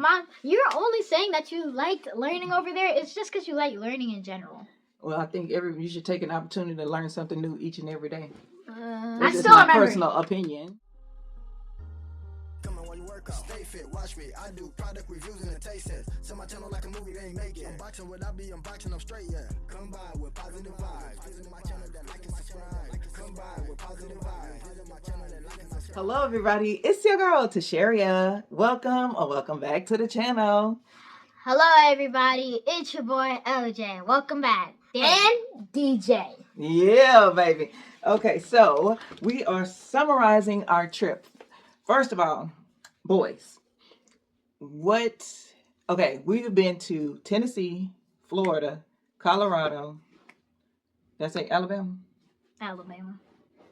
Mom, you're only saying that you liked learning over there. It's just because you like learning in general. Well, I think you should take an opportunity to learn something new each and every day. I This still is my remember. personal opinion. Come on, while you work out, stay fit, watch me. I do product reviews and taste tests. Send my channel like a movie they ain't making. Unboxing what I be unboxing, I'm straight, yeah. Come by with positive vibes. Visit my channel, then like and subscribe. Come by with positive vibes. Visit my channel, then like and subscribe. Hello, everybody. It's your girl, Tasharia. Welcome back to the channel. Hello, everybody. It's your boy, LJ. Welcome back. And DJ. Yeah, baby. Okay, so we are summarizing our trip. First of all, boys, we've been to Tennessee, Florida, Colorado. Did I say Alabama? Alabama.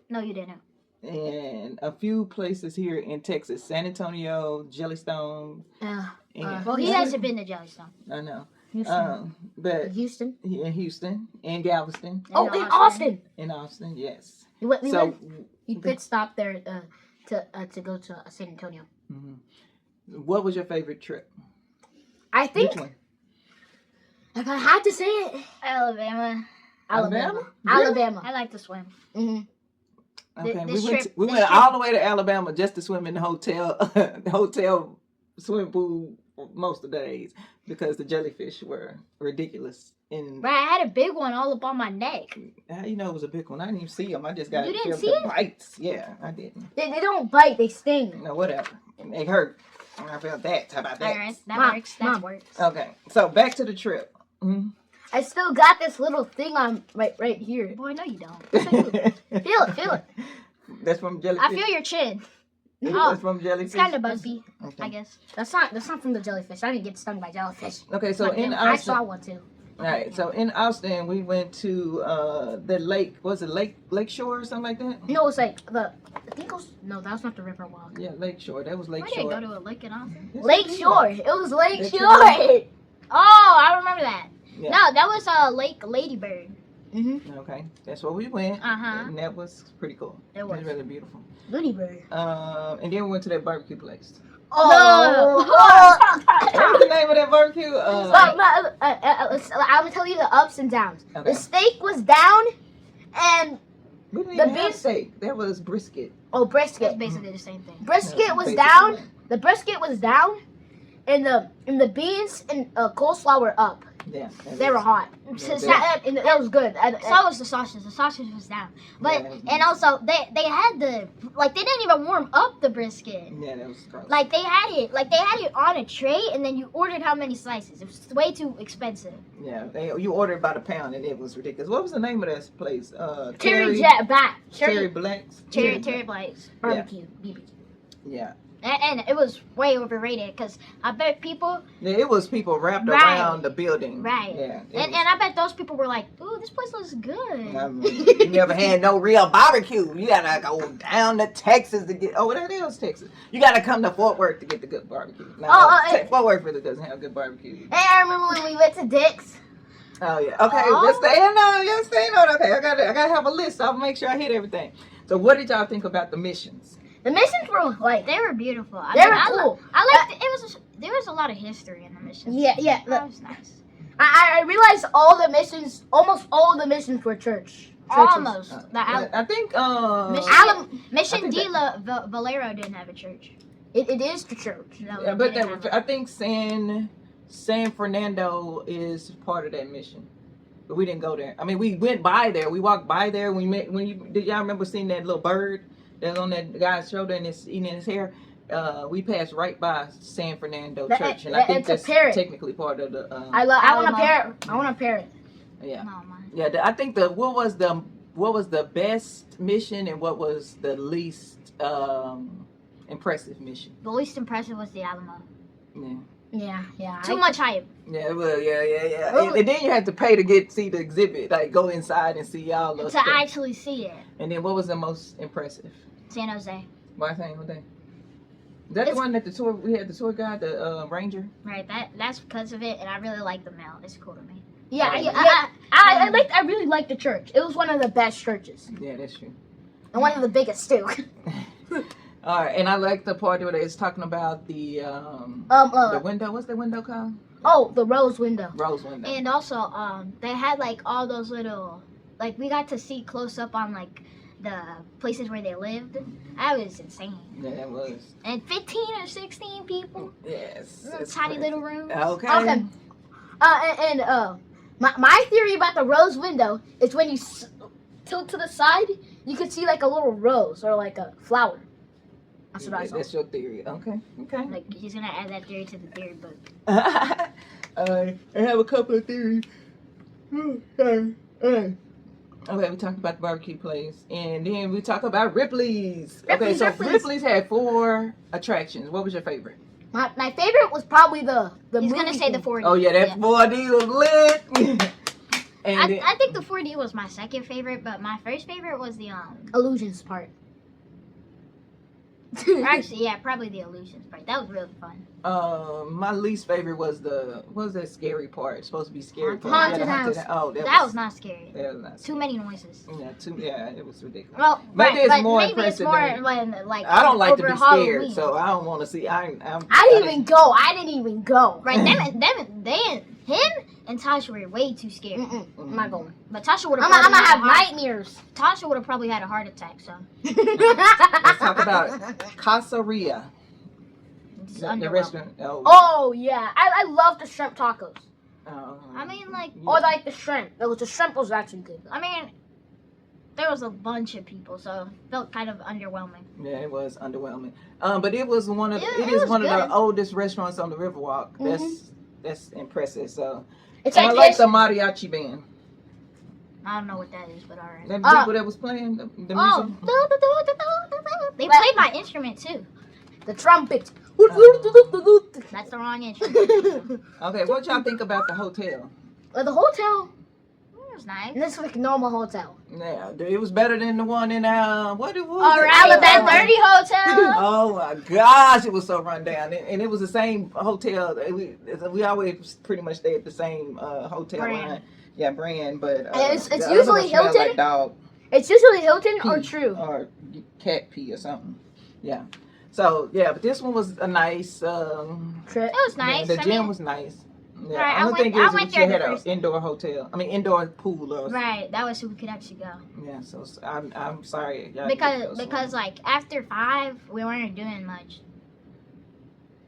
No, you didn't. And a few places here in Texas, San Antonio, Jellystone. Well, he hasn't been to Jellystone. I know. Houston. But Houston. In Houston and Galveston. Oh, in Austin. In Austin, yes. We pit stop there to go to San Antonio. Mm-hmm. What was your favorite trip? I think. Which one? If I had to say it, Alabama. Really? Alabama. I like to swim. Mm-hmm. Okay, we went all the way to Alabama just to swim in the hotel swimming pool most of the days because the jellyfish were ridiculous. Right, I had a big one all up on my neck. How you know it was a big one? I didn't even see them. I just got You didn't see it? bites. Yeah, I didn't. They don't bite, they sting. No, whatever. They hurt. I felt that. How about that? All right, that works. That works. Okay, so back to the trip. Mm-hmm. I still got this little thing on right here. Boy, no, you don't. Feel it. That's from jellyfish. I feel your chin. That's from jellyfish. It's kind of bumpy, okay. I guess. That's not from the jellyfish. I didn't get stung by jellyfish. Okay, so in Austin, I saw one too. All right, so in Austin, we went to the lake. Was it Lakeshore or something like that? No, it's like that was not the Riverwalk. Yeah, Lakeshore. That was Lakeshore. Why did I go to a lake in Austin? Lakeshore. It was Lakeshore. Oh, I remember that. Yeah. No, that was Lake Ladybird. Mm-hmm. Okay, that's where we went. And that was pretty cool. It was really beautiful. Ladybird. And then we went to that barbecue place. Oh! What was the name of that barbecue? I will tell you the ups and downs. Okay. The steak was down, and we didn't even have steak. That was brisket. Oh, brisket. That's basically the same thing. Brisket was down. The brisket was down, and the beans and coleslaw were up. Yeah, they were hot. That was good. So was the sausage. The sausage was down. But and also they had they didn't even warm up the brisket. Yeah, that was gross. They had it on a tray, and then you ordered how many slices. It was way too expensive. Yeah, you ordered about a pound, and it was ridiculous. What was the name of this place? Terry Black's. Terry Black's barbecue. BBQ. Yeah. And it was way overrated because I bet people. Yeah, it was people wrapped around the building. Right. Yeah. And I bet those people were like, "Ooh, this place looks good." You never had no real barbecue. You gotta go down to Texas to get. Oh, what that is Texas. You gotta come to Fort Worth to get the good barbecue. No, Fort Worth really doesn't have good barbecue. Hey, I remember when we went to Dick's. Oh yeah. Okay. Just staying on. Okay. I gotta have a list. So I'll make sure I hit everything. So, what did y'all think about the missions? The missions were they were beautiful. They were cool. I liked it. There was a lot of history in the missions. Yeah. That was nice. I realized almost all the missions were churches. Almost. I think Mission de la Valero didn't have a church. It is the church. No, yeah, but I think San Fernando is part of that mission. But we didn't go there. I mean, we went by there. We walked by there. Did y'all remember seeing that little bird that's on that guy's shoulder and it's eating his hair? We passed right by San Fernando Church, and I think that's technically part of the. I want a parrot. I want a parrot. Yeah. Yeah. I think what was the best mission and what was the least impressive mission? The least impressive was the Alamo. Yeah. Yeah. Too much hype. Yeah, well, yeah. And then you had to pay to see the exhibit, like go inside and see all those stuff. Actually see it. And then what was the most impressive? San Jose. Why San Jose? Is that the one that we had the tour guide, the ranger? Right, that's because of it, and I really like the mail. It's cool to me. Yeah, I really liked the church. It was one of the best churches. Yeah, that's true. And one of the biggest too. All right, and I like the part where it's talking about the window. What's the window called? Oh, the rose window. Rose window. And also, they had like all those little, like we got to see close up on like the places where they lived. That was insane. Yeah, that was. And 15 or 16 people. Yes. Tiny little rooms. Okay. Okay. My theory about the rose window is when you tilt to the side, you can see like a little rose or like a flower. That's what I saw. That's your theory. Okay. Okay. Like he's gonna add that theory to the theory book. I have a couple of theories. Okay, we talked about the barbecue place, and then we talked about Ripley's. Ripley's had 4 attractions. What was your favorite? My favorite was probably the He's movie gonna say thing. the 4D. Oh yeah, that 4D was lit. And I think the 4D was my second favorite, but my first favorite was the illusions part. Actually, yeah, probably the illusions part. That was really fun. My least favorite was what was that scary part? It's supposed to be scary. Haunted house. Oh, that was not scary. That was not Too many noises. Yeah, it was ridiculous. Well, maybe it's more maybe it's impressive more than- when like I don't like to over be scared, Halloween. so I don't want to see. I didn't even go. Right, him and Tasha were way too scared. I'm not going. But Tasha would have. I'm gonna have nightmares. Tasha would have probably had a heart attack. So Let's talk about Casaria. it's The underwhelming. restaurant. Oh yeah, I love the shrimp tacos. I mean, like, Or like the shrimp. The shrimp was actually good. I mean, there was a bunch of people, so it felt kind of underwhelming. Yeah, it was underwhelming. But it was one of It it is was one of good. the oldest restaurants on the Riverwalk. That's impressive. So It's and I like like this. the mariachi band. I don't know what that is, but alright. That people that was playing the music. Oh, they played my instrument too. The trumpet. That's the wrong instrument. Okay, what y'all think about the hotel? The hotel. It was nice. This is like a normal hotel. Yeah, it was better than the one in what it was. All it? right, that Alabama. dirty hotel. Oh my gosh, it was so run down, and it was the same hotel. We always pretty much stay at the same hotel Brand. line. Yeah, brand, but It's the other usually one smelled Hilton. like dog It's usually Hilton or pee True. or cat pee or something. Yeah. So yeah, but this one was a nice. Trip. It was nice. The I gym mean, was nice. Yeah, Right, I only went- thing I is went we there should the had first- an indoor hotel. I mean indoor pool. Or, right, that was so we could actually go. Yeah. So I'm sorry. y'all didn't go Because like after 5, we weren't doing much.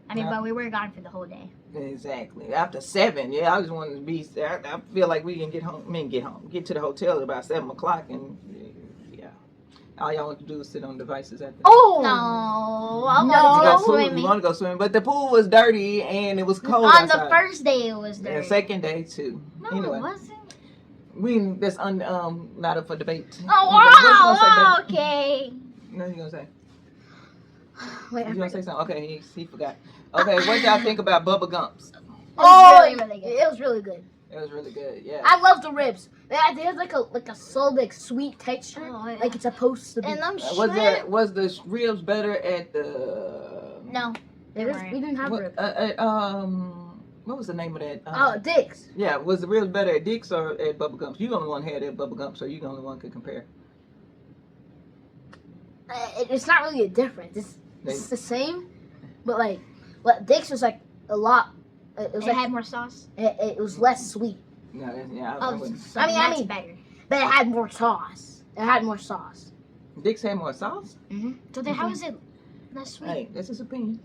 I mean, Yeah. but we were gone for the whole day. Exactly. After 7, yeah, I just wanted to be. I feel like we can get home. Get to the hotel at about 7:00, and yeah, all y'all want to do is sit on devices after. Oh No, I You wanted to got go pool, you swimming. want to go swimming, but the pool was dirty and it was cold On outside. the first day, it was dirty. The second day too. No, Anyway, it wasn't. that's not up for debate. Oh, What you gonna say, wow, baby? okay. No, you gonna say? Wait, You gonna say something? Okay, he forgot. Okay, what y'all think about Bubba Gumps? Oh, really, really good. It was really good. It was really good. Yeah. I love the ribs. They have like a so like sweet texture, Oh, yeah. like it's supposed to be. And them Was the ribs better at the? No, they we weren't. didn't have What, ribs. what was the name of that? Dick's. Yeah, was the ribs better at Dick's or at Bubba Gumps? You the only one had at Bubba Gumps, so you the only one could compare. It's not really a difference. It's the same, but like, Dick's was like a lot. It was It like had more sauce. it was less sweet, Yeah, I Oh, wouldn't. so I mean, that's better. but it had more sauce. It had more sauce. Dick's had more sauce. So then, how is it less sweet? Hey, that's his opinion.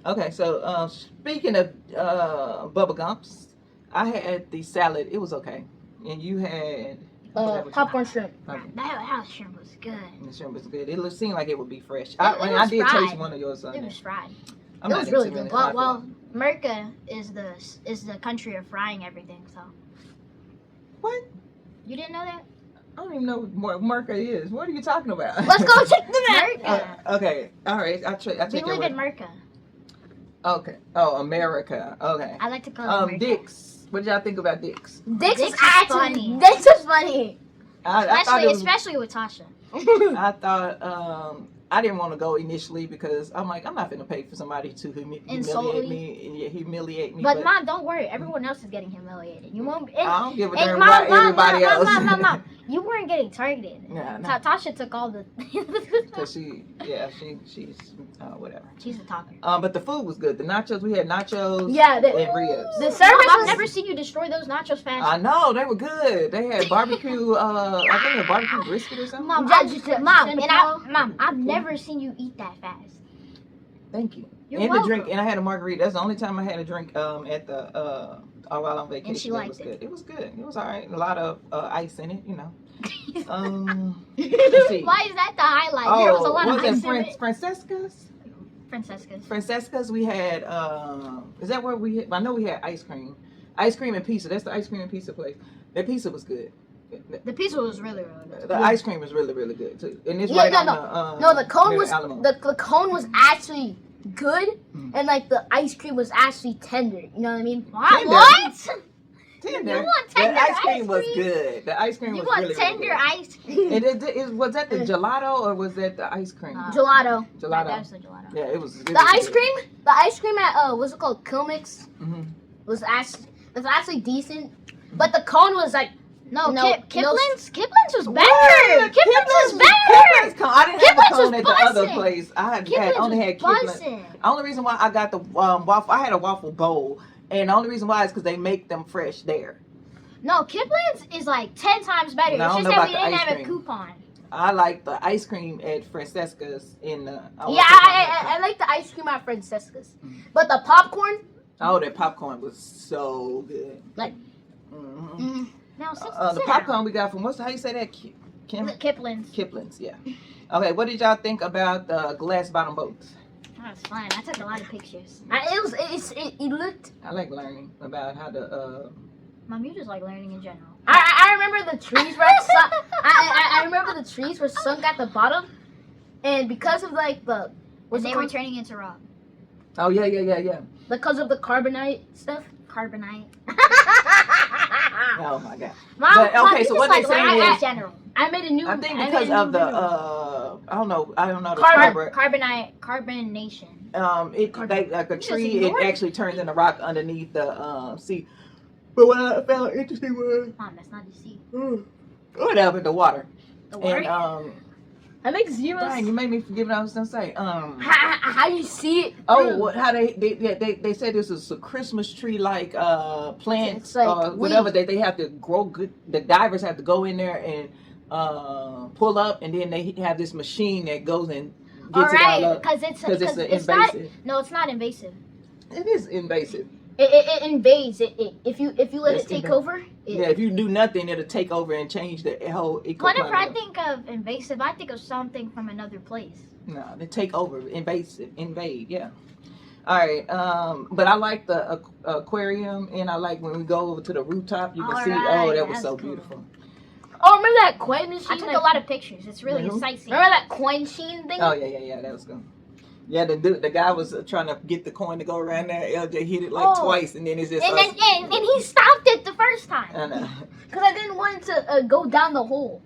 Okay, so speaking of Bubba Gumps, I had the salad. It was okay, and you had Popcorn shrimp. Okay. That house shrimp was good. And the shrimp was good. It seemed like it would be fresh. It I was did fried. taste one of yours. It was fried. I'm It not was into really really good. hot Well, Merca is the country of frying everything. So what? you didn't know that? I don't even know what Merca is. What are you talking about? Let's go check the map. Merca. Okay, all right. I check We your live word. in Merca. Okay. Oh, America. Okay. I like to call it Merca. Dick's. What did y'all think about Dick's? Dick's is is actually funny. Dick's is funny. I thought it was. Especially with Tasha. I thought I didn't want to go initially because I'm like I'm not gonna pay for somebody to Insult humiliate me? me. humiliate me. But Mom, don't worry. Everyone else is getting humiliated. You won't. I don't give a damn about everybody else. Mom. You weren't getting targeted. Nah. Tasha took all the. Cause she's whatever. She's a talker. But the food was good. The nachos, we had nachos. Yeah, and ribs. The service. I've never seen you destroy those nachos fast. I know they were good. They had barbecue. I think a barbecue brisket or something. Mom, I've never seen you eat that fast. Thank you. You're and welcome. the drink, and I had a margarita. That's the only time I had a drink at the while on vacation. And she liked it. It was good. It was all right. A lot of ice in it, you know. Let's see. Why is that the highlight? There was a lot of ice in it. Francesco's? Francesco's. We had. Is that where we? I know we had ice cream and pizza. That's the ice cream and pizza place. That pizza was good. The pizza was really good. The ice cream was really good too. And it's the cone was the cone was actually good, and like the ice cream was actually tender. You know what I mean? What? Tender. You want tender the ice cream was good. The ice cream was really good. You want tender ice cream? And was that the gelato or was that the ice cream? Gelato. Gelato. That was the gelato. Yeah, it was. The ice cream. The ice cream at what's it called? Kilmix. Was actually decent, but the cone was like. Kipling's was better. Kipling's was better. I didn't have a cone at the buzzing. other place. I only had Kipling's. The only reason why I got the waffle, I had a waffle bowl, and the only reason why is because they make them fresh there. No, Kipling's is like 10 times better. No, it's just that we didn't have a coupon. I like the ice cream at Francesco's in the. I like the ice cream at Francesco's, but the popcorn. Oh, that popcorn was so good. Like. Now, the popcorn we got from how you say that? Kipling's. Kipling's, yeah. Okay, what did y'all think about the glass bottom boats? That was fun. I took a lot of pictures. It looked. I like learning about how to. Mom, you just like learning in general. I remember the trees were I remember the trees were sunk at the bottom, and because of like they were turning into rock. Oh yeah. Because of the carbonite stuff. Carbonite. Oh my god. Mom, so what they saying is general. I made a new. I think because of the I don't know the carbonation. Like a tree, it actually turns into rock underneath the sea. But what I found interesting was Mom, that's not the sea. Whatever, the water. The water. And I make zero. Dang, you made me forget what I was gonna say. How you see it? How they said this is a Christmas tree like plants like or whatever that they have to grow. Good, the divers have to go in there and pull up, and then they have this machine that goes and gets it all up. Because it's invasive. It's not invasive. It is invasive. It invades. If you let it take over. If you do nothing, it'll take over and change the whole ecosystem. Whenever I think of invasive, I think of something from another place. No, they take over, invade, yeah. All right, but I like the aquarium, and I like when we go over to the rooftop, you can see, that was so beautiful. Oh, remember that coin machine? I took a lot of pictures. It's really sightseeing. Remember that coin machine thing? Oh, yeah, that was good. Yeah, the guy was trying to get the coin to go around there. LJ hit it twice, and then it's just. And he stopped it the first time. I know. Because I didn't want it to go down the hole.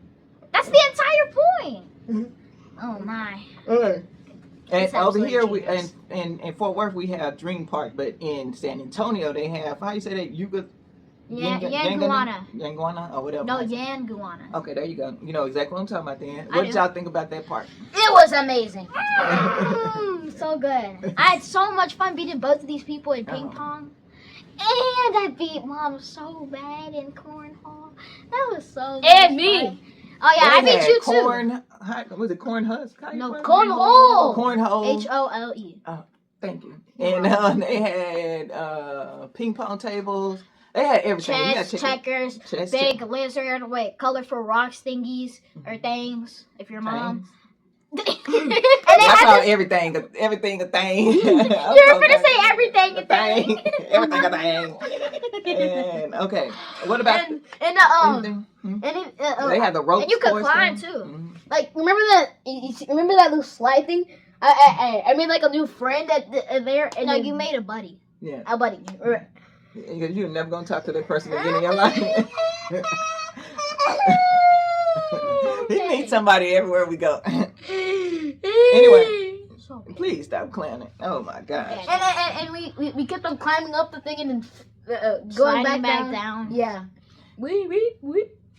That's the entire point. Oh my. Okay. And over here, in Fort Worth, we have Dream Park, but in San Antonio, they have how you say that Yanaguana or whatever. No, Yanaguana. Okay, there you go. You know exactly what I'm talking about then. What did y'all think about that park? It was amazing. So good. I had so much fun beating both of these people in ping pong. And I beat Mom so bad in cornhole. That was so good. And me. Oh yeah, I beat you too. Was it corn husk? No, cornhole. Cornhole. HOLE. Oh, thank you. And they had ping pong tables. They had everything. Chess, checkers, big lizard, colorful rocks thingies or things. If you're Mom. I call everything a thing. You're gonna say everything a thing. Everything a thing. And okay, what about they had the ropes. And you could climb thing. too. Mm-hmm. Like remember that little slide thing? I made like a new friend there. And no, you made a buddy. Yeah, a buddy. You're never gonna talk to that person again in your life. We meet somebody everywhere we go. Anyway, so big. Please stop clowning. Oh my gosh. And we kept on climbing up the thing and then going Sliding back down. Yeah. We.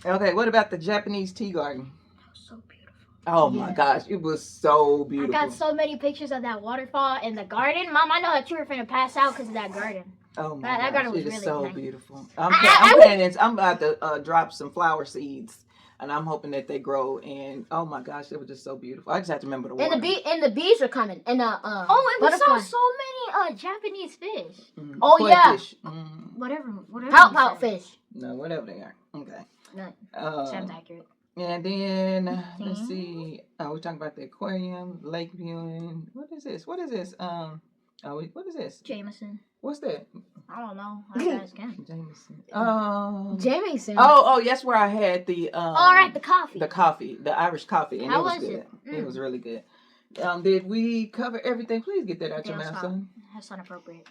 Okay, what about the Japanese tea garden? So beautiful. Oh my gosh, it was so beautiful. I got so many pictures of that waterfall and the garden. Mom, I know that you were finna pass out because of that garden. Oh my that gosh, garden was it is really so nice. beautiful. I'm about to drop some flower seeds, and I'm hoping that they grow. And oh my gosh, it was just so beautiful. I just have to remember the water. And the bees are coming. And and we saw so many Japanese fish. Oh Koi yeah. fish. Whatever. Pout fish. No, whatever they are. Okay. No. Sounds accurate. And then let's see. We're talking about the aquarium, lake viewing. What is this? What is this? What is this? Jameson. What's that? I don't know. I guys can. Jameson. Jameson. Oh, that's where I had the all right, the coffee. The Irish coffee, and How it was was good. it? It was really good. Did we cover everything? Please get that out your mouth, son. That's inappropriate.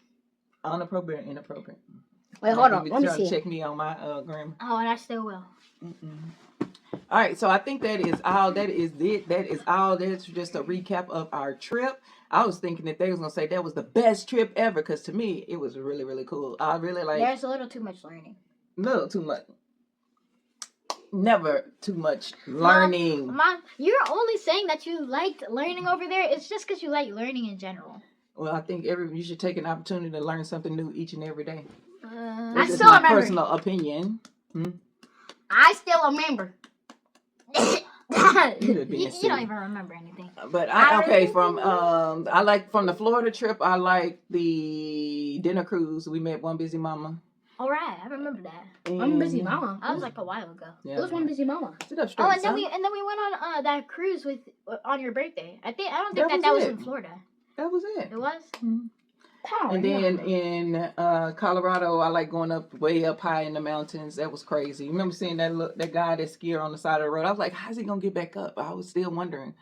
Inappropriate. Wait, hold on. Let me see. Check me on my grammar. Oh, and I still will. All right, so I think that is all. That is it. That is all. That's just a recap of our trip. I was thinking that they was gonna say that was the best trip ever, because to me it was really, really cool. I really like. There's a little too much learning. Little too much. Never too much learning. Mom, you're only saying that you liked learning over there. It's just because you like learning in general. Well, I think you should take an opportunity to learn something new each and every day. I This is still my remember. personal opinion. I still remember. You don't even remember anything. But I like from the Florida trip. I like the dinner cruise. We met One Busy Mama. All right, I remember that. One Busy Mama. That was like a while ago. Yeah, It was One Busy Mama. Sit up straight, and then we went on that cruise on your birthday. I don't think that was in Florida. That was it. It was. Mm-hmm. And then in Colorado, I like going way up high in the mountains. That was crazy. You remember seeing that guy that skier on the side of the road? I was like, how's he gonna get back up? I was still wondering.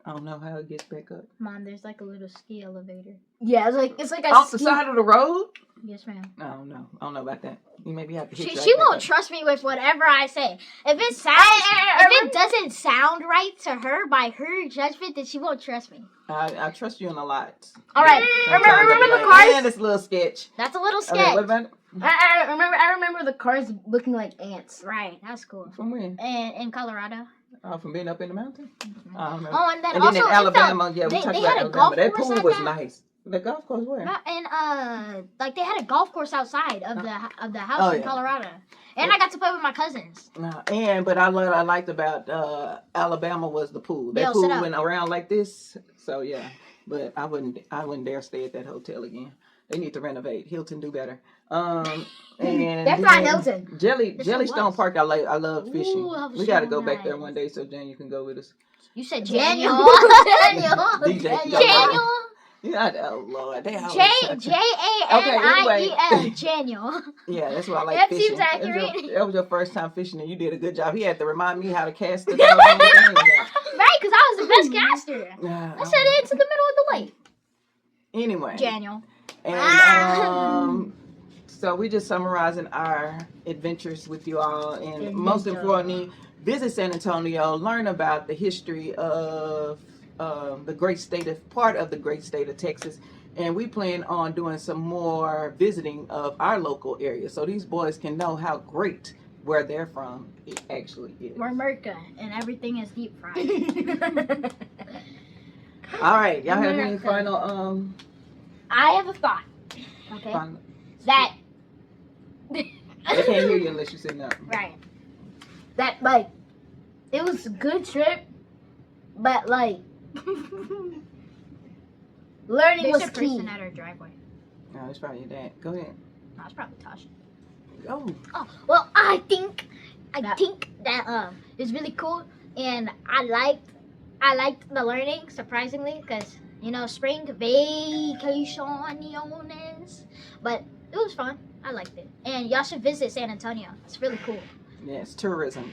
I don't know how he gets back up. Mom, there's like a little ski elevator. Yeah, it's like a off the side of the road. Yes, ma'am. I don't know about that. You maybe have to hit She won't trust me with whatever I say. If it doesn't sound right to her by her judgment, then she won't trust me. I trust you in a lot. All right. Remember the cars? And this little sketch. That's a little sketch. Okay, what about it? I remember the cars looking like ants. Right, that's cool. From when? In Colorado. From being up in the mountain? Mm-hmm. I don't know. Oh, and then in also Alabama, we talked they about had a Alabama. golf That course pool at was that? nice. The golf course where? And they had a golf course outside of the house in Colorado. And I got to play with my cousins. But I liked about Alabama was the pool. That pool went around like this. So yeah. But I wouldn't dare stay at that hotel again. They need to renovate. Hilton do better. And that's not Hilton. Jellystone Park. I love fishing. Ooh, we got to go back there one day so Jan, you can go with us. You said Daniel. Daniel. Yeah, oh Lord, they always Janiel. Daniel. Yeah, that's what I like. That fishing. seems accurate. That was your first time fishing, and you did a good job. He had to remind me how to cast the dog. Right, because I was the best caster. I set it into the middle of the lake. Anyway, Daniel. And so we just summarizing our adventures with you all, and most importantly, visit San Antonio, learn about the history of part of the great state of Texas, and we plan on doing some more visiting of our local area, so these boys can know how great where they're from it actually is. We're Merca, and everything is deep fried. All right, y'all have any final I have a thought. Okay. That. They can't hear you unless you're sitting up. Right. That it was a good trip, but learning was key. Person at our driveway. No, it's probably your dad. Go ahead. No, it's probably Tasha. Oh. Well, I think that it was really cool, and I liked the learning, surprisingly, because spring vacaciones, but it was fun. I liked it, and y'all should visit San Antonio. It's really cool. Yes, tourism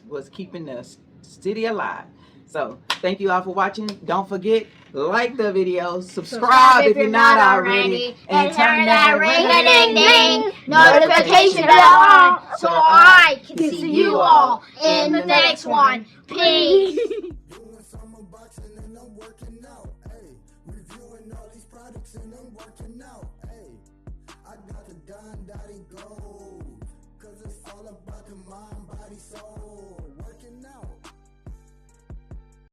was keeping the city alive. So thank you all for watching. Don't forget, like the video, subscribe if you're not already, and turn that ring-a-ding-ding notification bell on so I can see you all in the next one. Peace. Doing summer boxing and I'm working out. Hey, Reviewing all these products and I'm working out. Hey, I got the Don Dottie Gold. Cause it's all about the mind, body, soul. Working out.